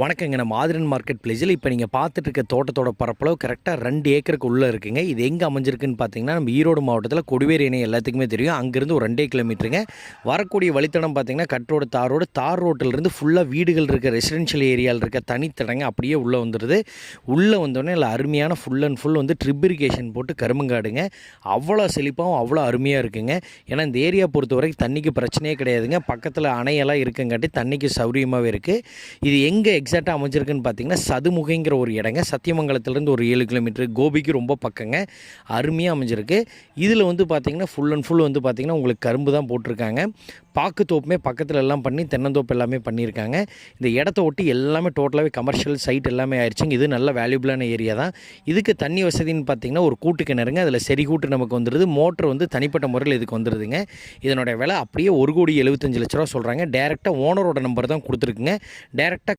வணக்கங்க. நம்ம ஆதிரன் மார்க்கெட் பிளேஸில் இப்போ நீங்கள் பார்த்துட்டு இருக்க தோட்டத்தோட பரப்பளவு கரெக்டாக 2 ஏக்கருக்கு உள்ளே இருக்குங்க. இது எங்கே அமைஞ்சிருக்குன்னு பார்த்தீங்கன்னா, நம்ம ஈரோடு மாவட்டத்தில் கொடிவேரி இணை எல்லாத்துக்குமே தெரியும். அங்கேருந்து ஒரு 2 கிலோமீட்டருங்க. வரக்கூடிய வழித்தடம் பார்த்தீங்கன்னா, கட் தார் ரோட்டிலிருந்து ஃபுல்லாக வீடுகள் இருக்க ரெசிடென்ஷியல் ஏரியாவில் இருக்க தனித்தடங்க அப்படியே உள்ளே வந்துடுது. உள்ளே வந்தோடனே இல்லை அருமையான ஃபுல் அண்ட் ஃபுல் வந்து ட்ரிப் இரிகேஷன் போட்டு கரும்புங்காடுங்க. அவ்வளோ செழிப்பாகவும் அவ்வளோ அருமையாக இருக்குங்க. ஏன்னா இந்த ஏரியா பொறுத்த வரைக்கும் தண்ணிக்கு பிரச்சனையே கிடையாதுங்க. பக்கத்தில் அணையெல்லாம் இருக்குங்காட்டி தண்ணிக்கு சௌரியமாகவே இருக்குது. இது எங்கே எக்ஸாக்டாக அமைஞ்சிருக்குன்னு பார்த்தீங்கன்னா, சதுமுகைங்கிற ஒரு இடங்க. சத்தியமங்கலத்துலேருந்து ஒரு 7 கிலோமீட்டர், கோபிக்கு ரொம்ப பக்கங்க. அருமையாக அமைஞ்சிருக்கு. இதில் வந்து பார்த்திங்கன்னா ஃபுல் அண்ட் ஃபுல் வந்து பார்த்திங்கன்னா உங்களுக்கு கரும்பு தான் போட்டிருக்காங்க. பாக்கு தோப்புமே பக்கத்தில் எல்லாம் பண்ணி தென்னந்தோப்பு எல்லாமே பண்ணியிருக்காங்க. இந்த இடத்த ஒட்டி எல்லாமே டோட்டலாகவே கமர்ஷியல் சைட் எல்லாமே ஆயிடுச்சுங்க. இது நல்ல வேல்யூபிளான ஏரியா தான். இதுக்கு தண்ணி வசதின்னு பார்த்திங்கன்னா ஒரு கூட்டு கிணறுங்க. அதில் செடி கூட்டு நமக்கு வந்துடுது. மோட்ரு வந்து தனிப்பட்ட முறையில் இதுக்கு வந்துடுதுங்க. இதனுடைய விலை அப்படியே 1,75,00,000 சொல்கிறாங்க. டேரெக்டாக ஓனரோட நம்பர் தான் கொடுத்துருக்குங்க. டேரெக்டாக